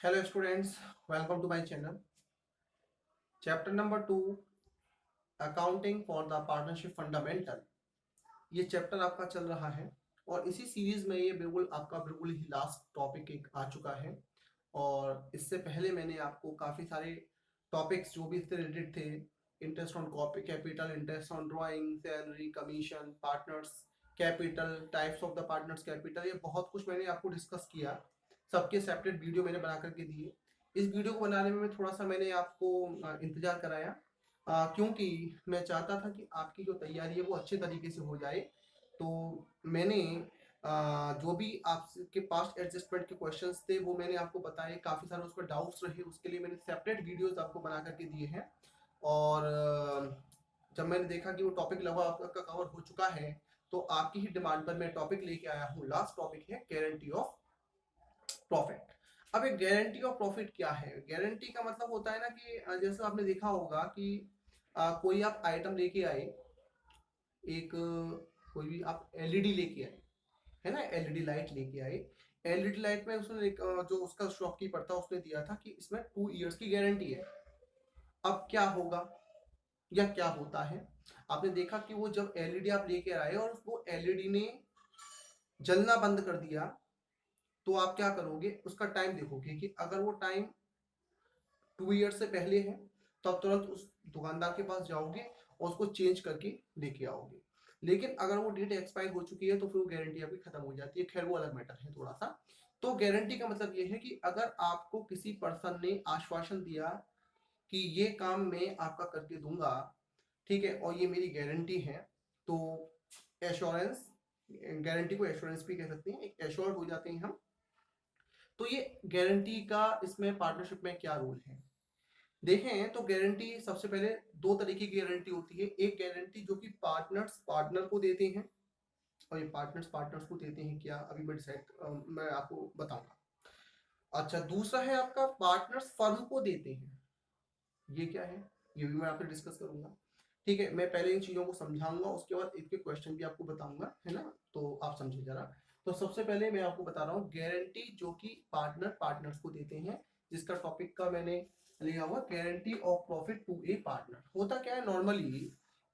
Hello students, welcome to my channel. Chapter number 2, Accounting for the Partnership Fundamental. ये chapter आपका चल रहा है और इसी सीरीज में ये बिल्कुल ही लास्ट टॉपिक एक आ चुका है। और इससे पहले मैंने आपको काफ़ी सारे टॉपिक्स जो भी इससे रिलेटेड थे, interest on copy capital, interest on drawing, salary, commission, partners capital, types of the partners capital, ये बहुत कुछ मैंने आपको डिस्कस किया। सबके सेपरेट वीडियो मैंने बना करके दिए। इस वीडियो को बनाने में थोड़ा सा मैंने आपको इंतजार कराया, क्योंकि मैं चाहता था कि आपकी जो तैयारी है वो अच्छे तरीके से हो जाए। तो मैंने जो भी आपके पास्ट एडजस्टमेंट के क्वेश्चंस थे वो मैंने आपको बताए, काफ़ी सारे उसमें डाउट्स रहे, उसके लिए मैंने सेपरेट वीडियोस आपको बना करके दिए हैं। और जब मैंने देखा कि वो टॉपिक लगभग आपका कवर हो चुका है तो आपकी ही डिमांड पर मैं टॉपिक लेके आया हूँ। लास्ट टॉपिक है गारंटी ऑफ प्रॉफिट। अब एक गारंटी ऑफ प्रॉफिट क्या है? गारंटी का मतलब होता है ना कि जैसे आपने देखा होगा कि कोई आप आइटम लेके आए, एक कोई भी आप एलईडी लेके आए, है ना, एलईडी लाइट लेके आए। एलईडी लाइट में उसने एक जो उसका शॉपकीपर था उसने दिया था कि इसमें 2 इयर्स की गारंटी है। अब क्या होगा या क्या होता है, आपने देखा कि वो जब एलईडी आप लेके आए और वो एलईडी ने जलना बंद कर दिया तो आप क्या करोगे? उसका टाइम देखोगे कि अगर वो टाइम 2 ईयर से पहले है तो आप तुरंत उस दुकानदार के पास जाओगे और उसको चेंज करके लेके आओगे। लेकिन अगर वो डेट एक्सपायर हो चुकी है तो फिर वो गारंटी आपकी खत्म हो जाती है। खैर वो अलग मैटर है थोड़ा सा। तो गारंटी का मतलब ये है कि अगर आपको किसी पर्सन ने आश्वासन दिया कि ये काम मैं आपका करके दूंगा, ठीक है, और ये मेरी गारंटी है, तो एश्योरेंस, गारंटी को एश्योरेंस भी कह सकते हैं, एक एश्योर्ड हो जाते हैं हम। तो ये गारंटी का इसमें पार्टनरशिप में क्या रोल है देखें तो गारंटी सबसे पहले 2 तरीके की गारंटी होती है। एक गारंटी जो कि पार्टनर्स पार्टनर को देते हैं, और ये पार्टनर्स पार्टनर्स को देते हैं क्या, अभी मैं आपको बताऊंगा। अच्छा, दूसरा है आपका पार्टनर्स फर्म को देते हैं। ये क्या है ये भी मैं आपसे डिस्कस करूंगा। ठीक है, मैं पहले इन चीजों को समझाऊंगा, उसके बाद इसके क्वेश्चन भी आपको बताऊंगा, है ना, तो आप समझिए जरा। तो सबसे पहले मैं आपको बता रहा हूँ गारंटी जो कि पार्टनर पार्टनर्स को देते हैं, जिसका टॉपिक का मैंने लिया हुआ guarantee of profit to a partner. होता क्या है, नॉर्मली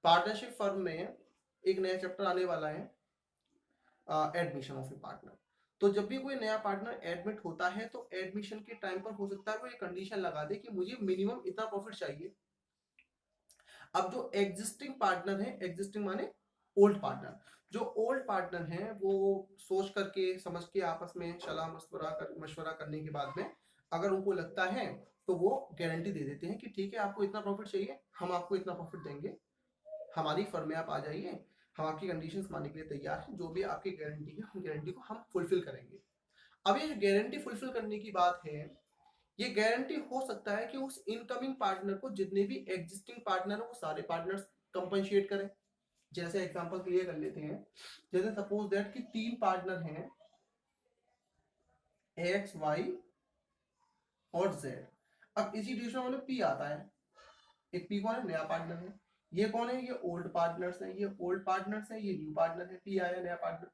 पार्टनरशिप फर्म में एक नया चैप्टर आने वाला है, एडमिशन ऑफ ए पार्टनर। तो जब भी कोई नया पार्टनर एडमिट होता है तो एडमिशन के टाइम पर हो सकता है वो ये कंडीशन लगा दे कि मुझे मिनिमम इतना प्रॉफिट चाहिए। अब जो एग्जिस्टिंग पार्टनर है, एग्जिस्टिंग माने ओल्ड पार्टनर, जो ओल्ड पार्टनर है वो सोच करके समझ के आपस में सलाह मशवरा करने के बाद में अगर उनको लगता है तो वो गारंटी दे देते हैं कि ठीक है आपको इतना प्रॉफिट चाहिए, हम आपको इतना प्रॉफिट देंगे, हमारी फर्म में आप आ जाइए, हम आपकी कंडीशंस मानने के लिए तैयार हैं, जो भी आपकी गारंटी है हम गारंटी को हम फुलफिल करेंगे। अब ये जो गारंटी फुलफिल करने की बात है, ये गारंटी हो सकता है कि उस इनकमिंग पार्टनर को जितने भी एग्जिस्टिंग पार्टनर है वो सारे पार्टनर्स कंपनसेट करें। जैसे एग्जांपल क्लियर कर लेते हैं, जैसे सपोज दैट कि 3 पार्टनर हैं, एक्स वाई और जेड। अब इसी डिविजन में पी आता है। एक पी कौन है? नया पार्टनर है। ये कौन है? ये ओल्ड पार्टनर्स है, ये ओल्ड पार्टनर्स है, ये न्यू पार्टनर है। पी आया नया पार्टनर।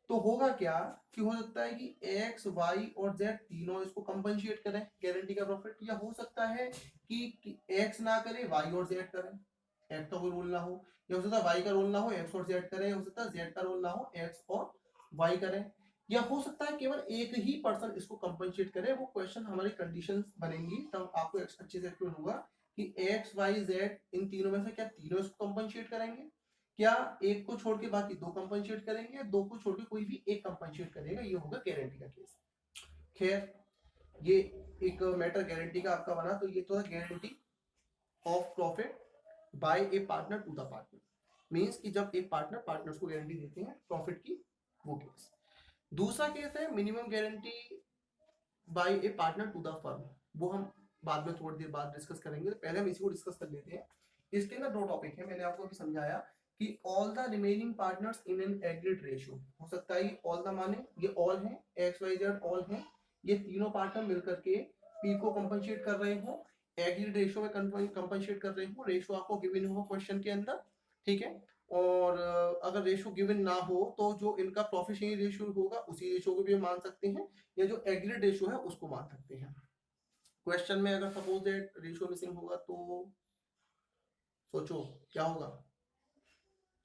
तो होगा क्या कि हो सकता है कि एक्स वाई और जेड तीनों इसको कंपनसेट करें गारंटी का प्रॉफिट, या हो सकता है कि एक्स ना करे वाई और जेड करें, एक्स का कोई रोल ना हो, या हो सकता है वाई का रोल ना हो एक्स और जेड करें, हो सकता है जेड का रोल ना हो एक्स और वाई करें, या हो सकता है केवल एक ही पर्सन इसको कंपनसेट करे। वो क्वेश्चन हमारी कंडीशंस बनेंगी तब आपको अच्छे से एक्सप्लेन होगा कि एक्स वाई जेड इन तीनों में से क्या तीनों इसको कंपनसेट करेंगे, क्या एक को छोड़ के बाकी 2 कंपनसेट करेंगे, 2 को छोड़ के कोई भी एक कंपनसेट करेगा। ये होगा गारंटी का केस। खैर ये एक मैटर गारंटी का आपका बना, तो ये तो है guarantee of profit by a partner to the partner. Means कि जब एक पार्टनर पार्टनर्स को गारंटी देते हैं प्रॉफिट की, वो केस। दूसरा केस है minimum guarantee by a partner to the firm. वो हम बाद में थोड़ी देर बाद डिस्कस करेंगे, पहले हम इसी को डिस्कस कर लेते हैं। इसके अंदर 2 टॉपिक है, मैंने आपको अभी समझाया कि all the remaining partners in an agreed ratio. हो सकता है ऑल द माने ये ऑल है, एक्स वाई जेड ऑल है, ये तीनों पार्टनर मिलकर के पी को कंपनसेट कर रहे हो, एग्रीड रेशियो में कंपनसेट कर रहे हो। रेशियो आपको गिवन हो क्वेश्चन के अंदर, ठीक है। और अगर रेशियो गिवन ना हो तो जो इनका प्रॉफिट शेयरिंग रेशियो होगा उसी रेशियो को भी मान सकते हैं, या जो एग्रीड रेशियो है उसको मान सकते हैं। क्वेश्चन में अगर सपोज दैट रेशियो मिसिंग होगा तो सोचो क्या होगा।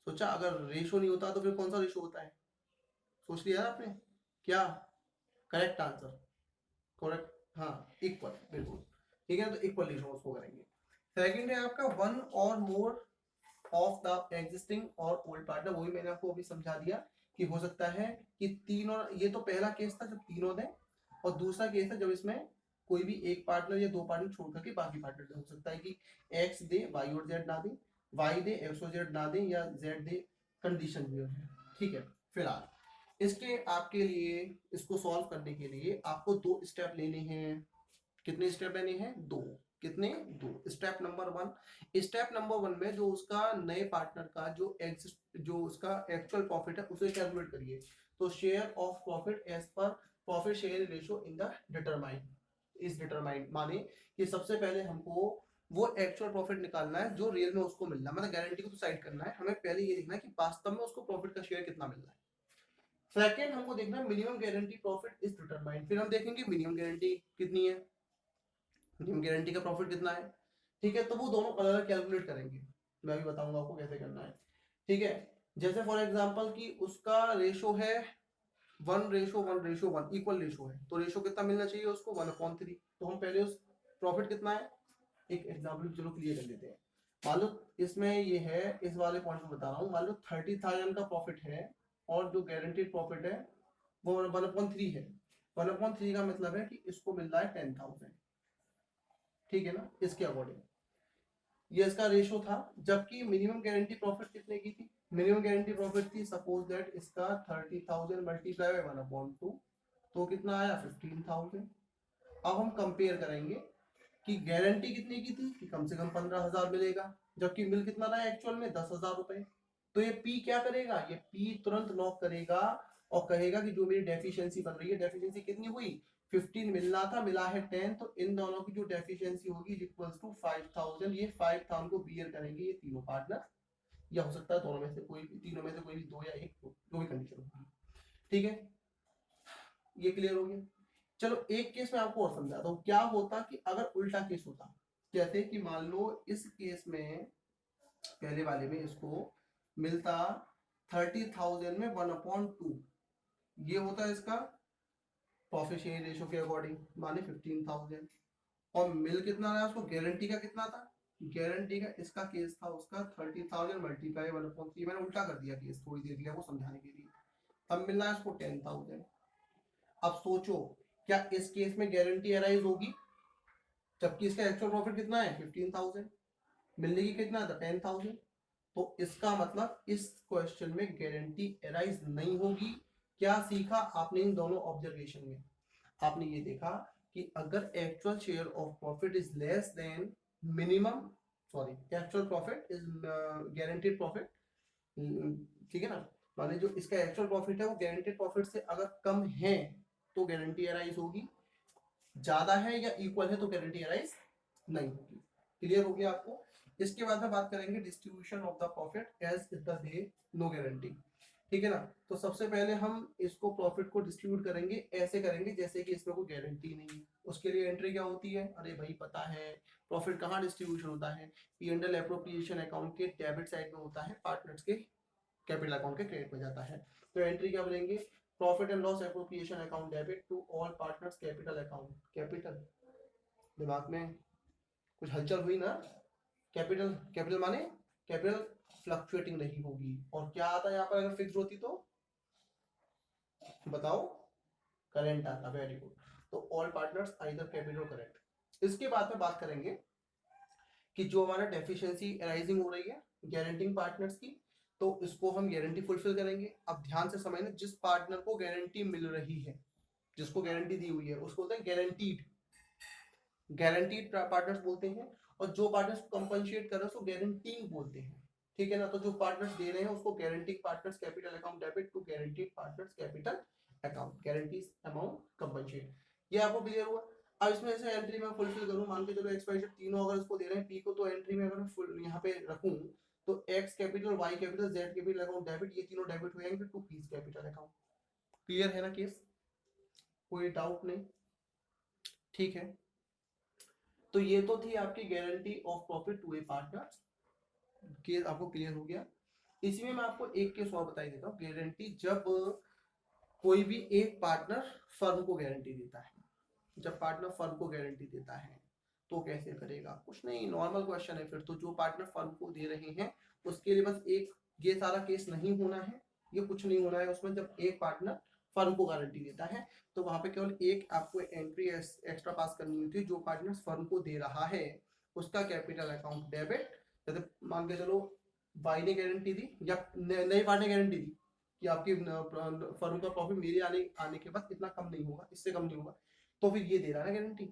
सोचा अगर रेशियो नहीं होता तो फिर कौन सा रेशियो होता है, सोच लिया ना आपने क्या। करेक्ट आंसर, करेक्ट, हाँ इक्वल, बिल्कुल ठीक है। तो इक्वल रेशियो उसको करेंगे। सेकंड है आपका वन और मोर ऑफ द एग्जिस्टिंग और ओल्ड पार्टनर, वही मैंने आपको अभी समझा दिया कि हो सकता है कि तीनों, ये तो पहला केस था जब तीनों दें, और दूसरा केस है जब इसमें कोई भी एक पार्टनर या दो पार्टनर छोड़ करके बाकी पार्टनर हो सकता है कि एक्स दे वाई और जेड ना दे, वाई दे एक्स और जेड ना दे, या जेड दे, कंडीशन भी है। ठीक है, फिलहाल इसके आपके लिए इसको सॉल्व करने के लिए आपको दो स्टेप लेने हैं। कितने स्टेप लेने हैं, दो। कितने, दो। Step number one, step number one में जो उसका नए पार्टनर का जो उसका एक्चुअल प्रॉफिट है उसे कैलकुलेट करिए। तो share of profit as per profit share ratio in the determine is determined, माने कि सबसे पहले हमको वो एक्चुअल प्रॉफिट निकालना है जो रियल में उसको मिलना है, मतलब गारंटी को तो साइड करना है, हमें पहले ये देखना है कि वास्तव में उसको प्रॉफिट का शेयर कितना मिल रहा है। सेकंड हमको देखना है minimum guarantee profit is determined, फिर हम देखेंगे मिनिमम गारंटी कितनी है, मिनिमम गारंटी का प्रॉफिट कितना है। ठीक है, तो वो दोनों अलग अलग कैलकुलेट करेंगे, मैं भी बताऊंगा आपको कैसे करना है। ठीक है, जैसे फॉर एग्जांपल कि उसका रेशो है 1:1:1 इक्वल रेशो है, तो रेशो कितना मिलना चाहिए उसको 1/3। तो हम पहले उस प्रॉफिट कितना है, एक एग्जाम्पल चलो क्लियर कर लेते हैं। मान लो इसमें ये है, इस वाले पॉइंट में बता रहा हूँ, मान लो 30,000 का प्रॉफिट है और जो गारंटीड प्रॉफिट है वो 1/3 है। 1/3 का मतलब है कि इसको मिल रहा है 10,000। ठीक है ना, इसके अकॉर्डिंग ये इसका रेशो था। जबकि मिनिमम गारंटी प्रॉफिट कितने की थी, मिनिमम गारंटी प्रॉफिट थी सपोज दैट इसका 30,000 मल्टीप्लाई बाय 1/2, तो कितना आया 15,000। अब हम कंपेयर करेंगे कि गारंटी कितने की थी कि कम से कम 15,000 मिलेगा, जबकि मिल कितना रहा है एक्चुअल में 10,000 रुपए। तो ये पी क्या करेगा, ये पी तुरंत लॉक करेगा और कहेगा कि जो मेरी डेफिशिएंसी बन रही है, डेफिशिएंसी कितनी हुई 15 मिलना था, मिला है 10, तो इन दोनों की जो डेफिशिएंसी होगी इक्वल्स टू 5,000। ये 5,000 को बियर करेंगे ये तीनों पार्टनर, या हो सकता है दोनों में से कोई भी, तीनों में से कोई भी दो या एक, जो भी कंडीशन होगी। ठीक है, ये क्लियर हो गया। चलो एक केस में आपको और समझाता हूँ क्या होता कि अगर उल्टा केस होता। जैसे कि मान लो इस केस में पहले वाले में इसको मिलता 30,000 में 1/2, ये होता है इसका प्रॉफिट शेयर रेशो के अकॉर्डिंग, माने 15,000। और मिल कितना रहा उसको, गारंटी का कितना था, गारंटी का इसका केस था उसका 30,000 मल्टीप्लाई 1/3, मैंने उल्टा कर दिया केस थोड़ी देर के लिए आपको समझाने के लिए। अब मिल रहा है इसको 10,000। अब सोचो क्या इस केस में गारंटी अराइज होगी, जबकि इसका एक्चुअल प्रॉफिट कितना है 15,000, मिलने की कितना था 10,000। तो इसका मतलब इस क्वेश्चन में गारंटी अराइज नहीं होगी। क्या सीखा आपने इन दोनों ऑब्जर्वेशन में, आपने ये देखा कि अगर actual share of profit is less than minimum, sorry actual profit is guaranteed profit, ठीक है ना, माने जो इसका एक्चुअल प्रॉफिट है वो गारंटीड प्रॉफिट से अगर कम है तो गारंटी अराइज होगी, ज्यादा है या इक्वल है तो गारंटी अराइज नहीं होगी। क्लियर हो गया आपको। इसके बाद में बात करेंगे distribution of the profit as the day no guarantee. ठीक है ना, तो सबसे पहले हम इसको प्रॉफिट को डिस्ट्रीब्यूट करेंगे, ऐसे करेंगे जैसे कि इसमें कोई गारंटी नहीं है। उसके लिए एंट्री क्या होती है, अरे भाई पता है प्रॉफिट कहाँ डिस्ट्रीब्यूशन होता है, पी&एल एप्रोप्रिएशन अकाउंट के डेबिट साइड में होता है, पार्टनर्स के कैपिटल अकाउंट के क्रेडिट में जाता है। तो एंट्री क्या बोलेंगे, profit and loss appropriation account debit to all partners capital account. Capital, दिमाग में कुछ हलचल हुई ना, कैपिटल, कैपिटल माने कैपिटल फ्लक्चुएटिंग नहीं होगी। और क्या आता है यहाँ पर अगर फिक्स होती तो बताओ, करेंट आता, वेरी गुड। तो all partners either capital current. इसके बाद में बात करेंगे कि जो हमारा डेफिशिएंसी अराइजिंग हो रही है गारंटिंग पार्टनर्स की, तो इसको हम गारंटी फुलफिल करेंगे। अब ध्यान से समझना, जिस पार्टनर को गारंटी मिल रही है, जिसको गारंटी दी हुई है उसको बोलते हैं गारंटीड, गारंटीड पार्टनर्स बोलते हैं। और जो पार्टनर्स को कंपनसेट कर रहे हैं उसको गारंटिंग बोलते हैं। ठीक है ना, तो जो पार्टनर्स दे रहे हैं उसको guaranteeing partners capital account debit to guaranteed partners capital account, guarantees amount compensate. ये आपको क्लियर हुआ। अब इसमें से एंट्री में फुलफिल करूं, मान के चलो एक्स वाई जेड तीनों अगर इसको दे रहे हैं पी को, तो एंट्री में अगर मैं फुल यहाँ पे रखूं तो X capital, Y capital, Z capital account debit, ये तीनों डेबिट हो जाएंगे to P's capital account. Clear है ना केस, कोई डाउट नहीं, ठीक है। तो ये तो थी आपकी guarantee of profit to a partner, case आपको क्लियर हो गया। इसी में मैं आपको एक केस और बता देता हूँ, गारंटी जब कोई भी एक पार्टनर फर्म को गारंटी देता है, जब पार्टनर फर्म को गारंटी देता है तो कैसे करेगा, कुछ नहीं, नॉर्मल क्वेश्चन है। फिर तो जो पार्टनर फर्म को दे रहे हैं उसके लिए बस एक, ये सारा केस नहीं होना है, ये कुछ नहीं होना है उसमें। जब एक पार्टनर फर्म को गारंटी देता है तो वहां पे केवल एक आपको एंट्री एक्स्ट्रा पास करनी होती है, जो पार्टनर फर्म को दे रहा है उसका कैपिटल अकाउंट डेबिट। जैसे मान के चलो वाई ने गारंटी दी या नई पार्टी ने गारंटी दी कि आपकी फर्म का प्रॉफिट मेरे आने के बाद इतना कम नहीं होगा, इससे कम नहीं होगा, तो फिर ये दे रहा है गारंटी।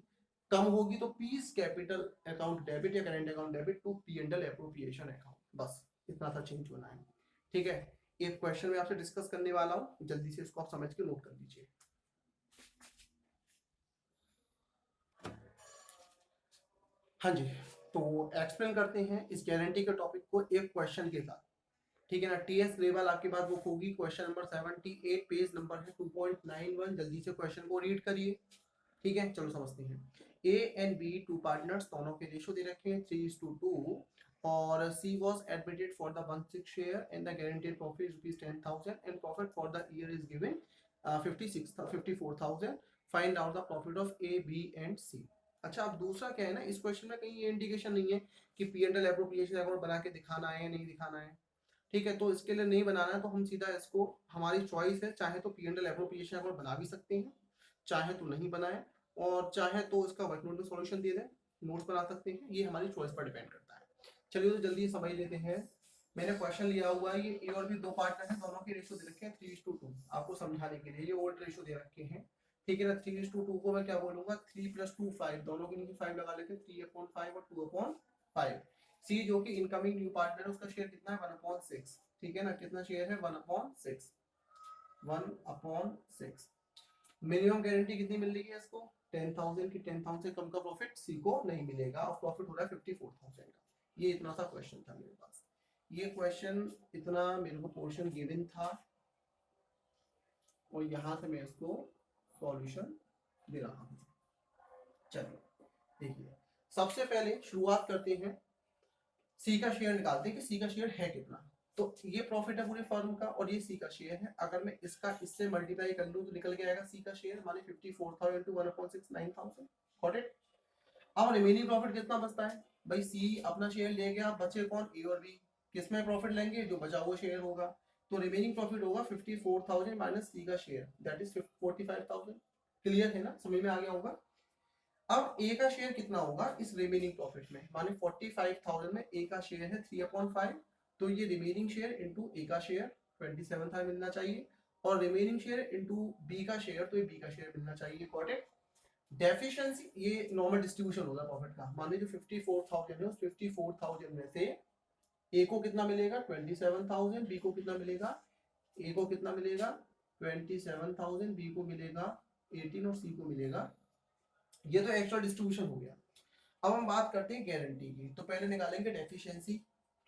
कम होगी तो पीस कैपिटल अकाउंट डेबिट या current account debit to P and L appropriation account, बस इतना सा चेंज होना है। ठीक है, एक क्वेश्चन में आपसे डिस्कस करने वाला हूं, जल्दी से इसको आप समझ के नोट कर लीजिए। हाँ जी, तो एक्सप्लेन करते हैं इस गारंटी के टॉपिक को एक क्वेश्चन के साथ। ठीक है ना, टीएस लेवल आपके पास बुक होगी, क्वेश्चन नंबर 78, पेज नंबर है 2.91। जल्दी से क्वेश्चन को रीड करिए। ठीक है, चलो समझते हैं। A and B two partners, दोनों के रेशो दे रखे हैं 3:2, और C was admitted for the 1/6 share and the guaranteed profit rupees 10,000 and profit for the year is given 54,000। Find out the profit of A B and C. अच्छा, अब दूसरा क्या है ना, इस क्वेश्चन में कहीं ये इंडिकेशन नहीं है कि P and L appropriation account बना के दिखाना है या नहीं दिखाना है। ठीक है, तो इसके लिए नहीं बनाना है तो हम सीधा इसको, हमारी चॉइस है, चाहे तो P and L appropriation account बना भी सकते हैं, चाहे तो नहीं बनाए, और चाहे तो इसका वर्क नोट में सॉल्यूशन दे दें, नोट्स बना सकते हैं, ये हमारी चॉइस पर डिपेंड करता है। चलिए तो जल्दी समझ लेते हैं। मैंने क्वेश्चन लिया हुआ है, ये ए और बी दो पार्टनर हैं, दोनों के रेशो दे रखे हैं 3:2, आपको समझाने के लिए ये ओल्ड रेशो दे रखे हैं। ठीक है ना, 3:2 को मैं क्या बोलूंगा, 3 + 2 5, दोनों के नीचे 5 लगा लेते हैं, 3/5 और 2/5। सी जो कि इनकमिंग न्यू पार्टनर है, उसका शेयर कितना है 1/6। ठीक है ना, कितना शेयर है 1/6, 1/6। मिनिमम गारंटी कितनी मिल रही है इसको 10,000 की, 10,000 से कम का प्रॉफिट सी को नहीं मिलेगा, और प्रॉफिट हो रहा है 54,000 का। ये इतना सा क्वेश्चन था मेरे पास, ये क्वेश्चन इतना मेरे को पोर्शन गिवन था, और यहां से मैं इसको सॉल्यूशन दे रहा हूं। चलिए देखिए, सबसे पहले शुरुआत करते हैं, सी का शेयर निकालते हैं कि सी का शेयर है कितना। तो ये प्रॉफिट है पूरे फर्म का और ये सी का शेयर है, अगर मैं इसका इससे मल्टीप्लाई कर लूं तो निकल के आएगा सी का शेयर, माने 54,000 × 1/6 9,000। Got it. अब रिमेनिंग प्रॉफिट कितना बचता है भाई, सी अपना शेयर ले गया, बचे कौन, ए और बी। किसमें प्रॉफिट लेंगे, जो बचा हुआ शेयर होगा, तो रिमेनिंग प्रॉफिट होगा 54,000 माइनस सी का शेयर, दैट इज 45,000। क्लियर है ना, समझ में आ गया होगा। अब ए का शेयर कितना होगा इस रिमेनिंग प्रॉफिट में, माने 45,000 में ए का शेयर है 3/5, तो ये रिमेनिंग शेयर इनटू ए का शेयर 27,000 मिलना चाहिए, और रिमेनिंग शेयर इनटू बी का शेयर, तो ये बी का शेयर मिलना चाहिए। Got it. डेफिशिएंसी, ये नॉर्मल डिस्ट्रीब्यूशन होगा प्रॉफिट का, मान लीजिए 54,000 है, उस 54,000 में से ए को कितना मिलेगा 27,000, बी को कितना मिलेगा, ए को कितना मिलेगा 27,000, बी को मिलेगा 18 और सी को मिलेगा, ये तो एक्चुअल डिस्ट्रीब्यूशन हो गया। अब हम बात करते हैं गारंटी की, तो पहले निकालेंगे डेफिशिएंसी,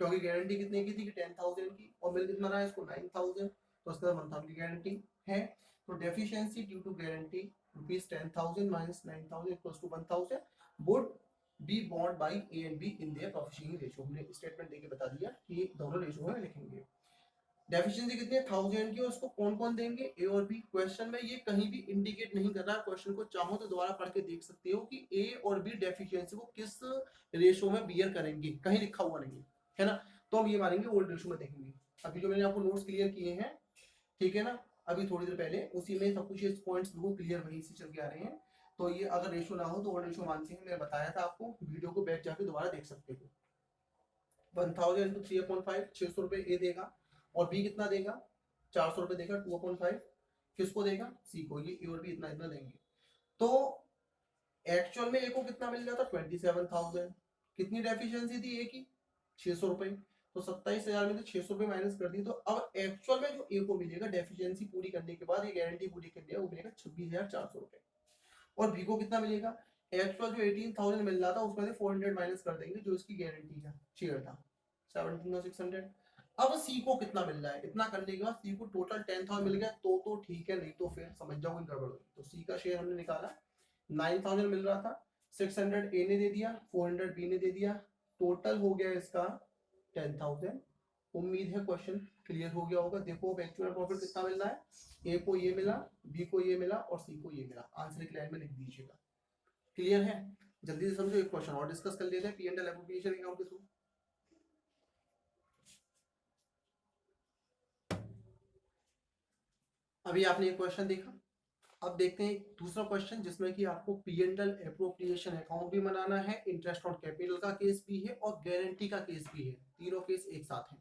क्योंकि गारंटी कितने की थी कि 10,000 की, और मिल कितना रहा है इसको 9,000, तो इसका 1,000 की गारंटी है। तो deficiency due to guarantee rupees 10,000 minus 9,000 equals to 1,000 would be bond by A and B in their proficiency ratio. हमने स्टेटमेंट देके बता दिया कि दोनों रेशियो में लिखेंगे। डेफिशिएंसी कितनी है 1000 की, उसको कौन कौन देंगे, ए और बी। क्वेश्चन में ये कहीं भी इंडिकेट नहीं कर रहा, क्वेश्चन को चाहो तो दोबारा पढ़ के देख सकते हो कि ए और बी डेफिशिएंसी को किस रेशो में बियर करेंगे, कहीं लिखा हुआ नहीं है ना, तो हम ये मानेंगे ओल्ड रेशो में देखेंगे। अभी जो मैंने आपको नोट्स क्लियर किए हैं, ठीक है ना, अभी थोड़ी देर पहले उसी में सब कुछ ये पॉइंट्स बिल्कुल क्लियर वहीं से चल के आ रहे हैं, तो ये अगर रेशो ना हो तो ओल्ड रेशो मानते हैं, मैंने बताया था आपको, वीडियो को बैक जाके दोबारा देख सकते हो। 1,000 × 3/5 600 रुपए ए देगा, और बी कितना देगा 400 रुपए देगा 2/5, किसको देगा सी को, ये ए और बी इतना इतना देंगे। तो एक्चुअल में ए को कितना मिल जाता 27,000, कितनी डेफिशिएंसी थी ए की 600 रुपए, तो 27,000 में से 600 रुपए माइनस कर दी, तो अब एक्चुअल में जो ए को मिलेगा डेफिशिएंसी पूरी करने के बाद, ये गारंटी पूरी करने के बाद, वो मिलेगा 26,400 रुपए। और बी को कितना मिलेगा, एक्चुअल जो 18,000 मिल रहा था उसमें से 400 माइनस कर देंगे, जो इसकी गारंटी का शेयर था 17,600। अब सी को कितना मिल रहा है, इतना करने के बाद सी को टोटल 10,000 मिल गया, तो ठीक है, नहीं तो फिर समझ जाओ गड़बड़ होगी। तो सी का शेयर हमने निकाला 9,000 मिल रहा था, 600 ए ने दे दिया, 400 बी ने दे दिया, टोटल हो गया इसका 10,000। उम्मीद है क्वेश्चन क्लियर हो गया होगा। देखो अब एक्चुअल प्रॉफिट कितना मिल रहा है, ए को ये मिला, बी को ये मिला और सी को ये मिला। आंसर एक लाइन में लिख दीजिएगा। क्लियर है? जल्दी से समझो, एक क्वेश्चन और डिस्कस कर लेते हैं P&L एप्रोप्रिएशन अकाउंट के थ्रू। अभी आपने एक क्वेश्चन देखा, अब देखते हैं दूसरा क्वेश्चन जिसमें कि आपको P&L एप्रोप्रिएशन अकाउंट भी बनाना है, इंटरेस्ट ऑन कैपिटल का केस भी है और गारंटी का केस भी है, तीनों केस एक साथ है।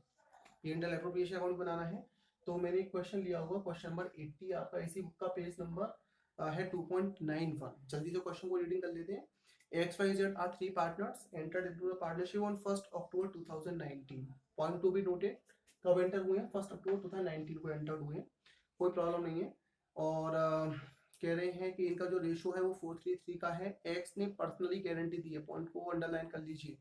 P&L एप्रोप्रिएशन अकाउंट बनाना है तो मैंने एक क्वेश्चन लिया होगा, क्वेश्चन नंबर 80 आपका इसी बुक का पेज नंबर है 2.91। जल्दी से क्वेश्चन को रीडिंग कर लेते हैं। XYZ are three partners entered into the partnership on 1st October 2019. Point to be noted, कब एंटर हुए हैं? 1 अक्टूबर 2019 को एंटर हुए हैं, कोई प्रॉब्लम नहीं है। और कह रहे हैं कि इनका जो रेशियो है वो 4:3 का है। एक्स ने पर्सनली गारंटी दी है, पॉइंट को अंडरलाइन कर लीजिए,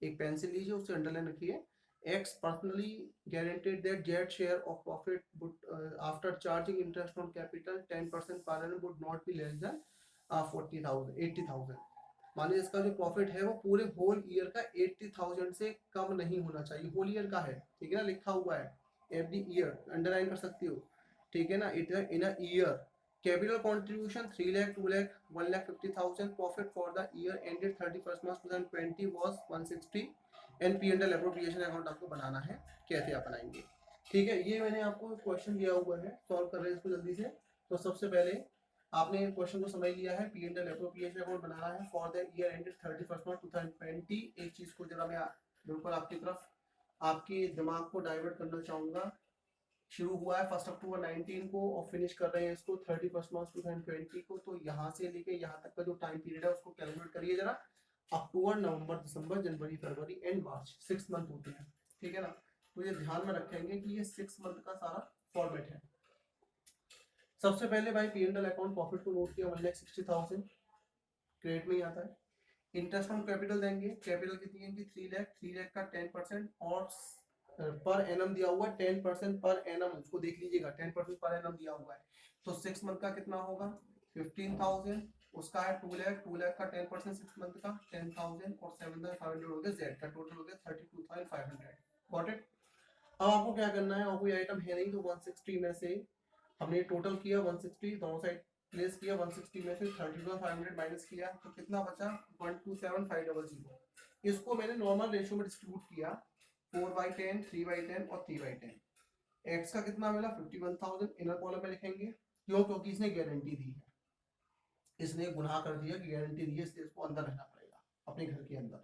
एक पेंसिल लीजिए उससे अंडरलाइन रखिए। X personally guaranteed that Z share of profit would, after charging interest on capital 10% per annum would not be less than 80,000। माने इसका जो प्रॉफिट है वो पूरे होल ईयर का 80,000 से कम नहीं होना चाहिए। होल ईयर का है, ठीक है ना, लिखा हुआ है एवरी ईयर, अंडरलाइन कर सकती हो, ठीक है ना। It in a year capital contribution 3 lakh 2 lakh 1,50,000। Profit for the year ended 31 March 2020 was 160। P&L appropriation account आपको बनाना है, कैसे आप बनाएंगे, ठीक है। ये मैंने आपको क्वेश्चन दिया हुआ है, सॉल्व कर रहे हैं इसको जल्दी से। तो सबसे पहले आपने क्वेश्चन को समझ लिया है, P&L एप्रोप्रिएशन अकाउंट बनाना है फॉर द ईयर एंडेड 31 मार्च 2020। एक चीज को जरा मैं बिल्कुल आपकी तरफ आपके दिमाग को डाइवर्ट करना चाहूंगा। शुरू हुआ है 1 अक्टूबर 19 को और फिनिश कर रहे हैं इसको 31 मार्च 2020 को। तो यहाँ से लेके यहाँ तक का जो टाइम पीरियड है उसको कैलकुलेट करिए जरा। अक्टूबर, नवंबर, दिसंबर, जनवरी, फरवरी एंड मार्च, 6 मंथ होते हैं, ठीक है ना। तो ये ध्यान में रखेंगे कि ये 6 मंथ का सारा फॉर्मेट है। सबसे पहले भाई P&L अकाउंट प्रॉफिट को नोट किया 1,60,000, क्रेडिट में ही आता है। इंटरेस्ट ऑन कैपिटल देंगे, कैपिटल कितनी है कि 3 लाख, 3 लाख का 10% और पर एनम दिया हुआ है 10% पर एनम, उसको देख लीजिएगा 10% पर एनम दिया हुआ है। तो 6 मंथ का कितना होगा 15,000, उसका है 2 लाख, 2 लाख का 10% 6 मंथ का 10,000 और 7,500 हो गया जेड का, टोटल हो गया 32,500। Got it. अब आपको क्या करना है, और कोई आइटम है नहीं तो 160 में से हमने टोटल किया 160, दोनों साइड प्लेस किया, 160 में से 32,500 माइनस किया तो कितना बचा 127,500। इसको मैंने नॉर्मल रेशियो में डिस्ट्रीब्यूट किया 4/10, 3/10 और 3/10। एक्स का कितना मिला 51,000, इनर कॉलम में लिखेंगे, क्यों? क्योंकि इसने गारंटी दी है, इसने गुनाह कर दिया कि गारंटी दी है, इसलिए इसको अंदर रहना पड़ेगा अपने घर के अंदर।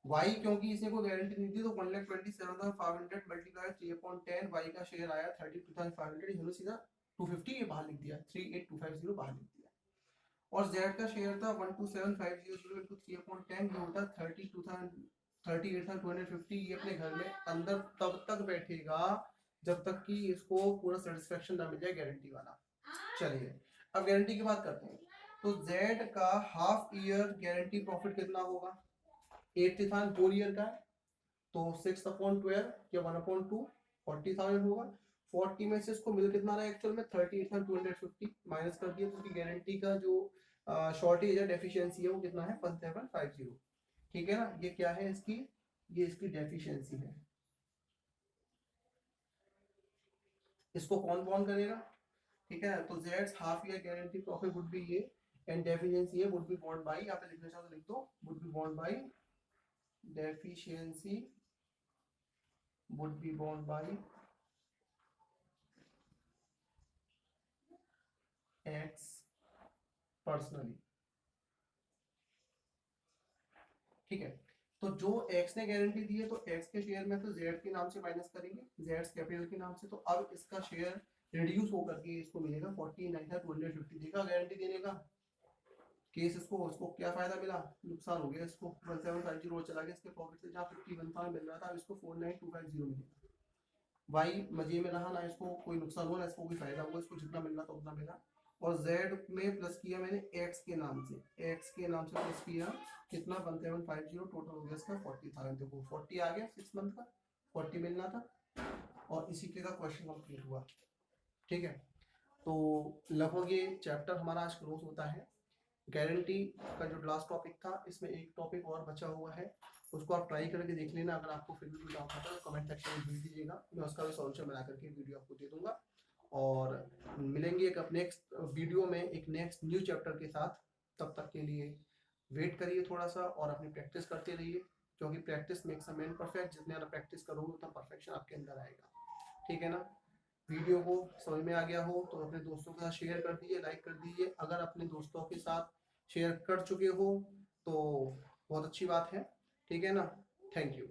वाई क्योंकि इसने कोई गारंटी नहीं दी तो 1,27,500 मल्टीप्लाई 3/10, वाई का शेयर आया 32,500, इन्होंने सीधा 250 ये बाहर लिख दिया, 38,250 बाहर लिख दिया। और जेड का शेयर था 127,500 इंटू 3/10, ये होता 38,250। ये अपने घर में अंदर तब तक बैठेगा जब तक कि इसको पूरा सेटिस्फेक्शन ना मिल जाए गारंटी वाला। चलिए अब गारंटी की बात करते हैं। तो जेड का हाफ ईयर गारंटी प्रॉफिट कितना होगा, 80,000 होल ईयर का है तो 6/12 या 1/2 40,000 होगा। 40 में से इसको मिल कितना रहा है एक्चुअल में 38,250 माइनस कर दिया, क्योंकि गारंटी का जो शॉर्टेज है, डेफिशिएंसी है वो कितना है 1750, ठीक है ना। ये क्या है इसकी, ये इसकी डेफिशिएंसी है। इसको कौन बॉन्ड करेगा, ठीक है। तो Jades half year guarantee profit would be ये एंड डेफिशिएंसी है वुड बी बॉन्ड बाय, यहाँ पे लिखना चाहो तो लिख दो, would be bond bye deficiency would be borne by X personally, ठीक है। तो जो X ने गारंटी दी है तो X के शेयर में तो Z के नाम से माइनस करेंगे, Z कैपिटल के नाम से। तो अब इसका शेयर रिड्यूस होकर के इसको मिलेगा 49,250। देखा गारंटी देने का केस, इसको क्या फायदा मिला, नुकसान हो गया, इसको 1750 चला गया इसके पॉकेट से, जहाँ 51,000 मिल रहा था इसको 49,250 मिलेगा। वाई मजे में रहा ना, इसको कोई नुकसान हुआ ना इसको कोई फायदा हुआ, इसको जितना मिलना था उतना मिला। और Z में प्लस किया मैंने X के नाम से, X के नाम से प्लस किया कितना 1750, टोटल हो गया इसका 40,000। देखो 40 आ गया 6 मंथ का, 40 मिलना था और इसी के का क्वेश्चन कंप्लीट हुआ, ठीक है। तो लगभग ये चैप्टर हमारा आज क्लोज होता है। गारंटी का जो लास्ट टॉपिक था, इसमें एक टॉपिक और बचा हुआ है, उसको आप ट्राई करके देख लेना। अगर आपको फिर भी कोई डाउट आता है तो कमेंट सेक्शन में भेज दीजिएगा, मैं उसका भी सॉल्यूशन बना करके वीडियो आपको दे दूंगा। और मिलेंगे एक नेक्स्ट वीडियो में एक नेक्स्ट न्यू चैप्टर के साथ। तब तक के लिए वेट करिए थोड़ा सा और अपनी प्रैक्टिस करते रहिए, क्योंकि practice makes a man perfect. जितने ज़्यादा प्रैक्टिस करोगे उतना परफेक्शन आपके अंदर आएगा। ठीक है ना? वीडियो को समझ में आ गया हो तो अपने दोस्तों के साथ शेयर कर दीजिए, लाइक कर दीजिए। अगर अपने दोस्तों के साथ शेयर कर चुके हो तो बहुत अच्छी बात है। ठीक है ना? Thank you.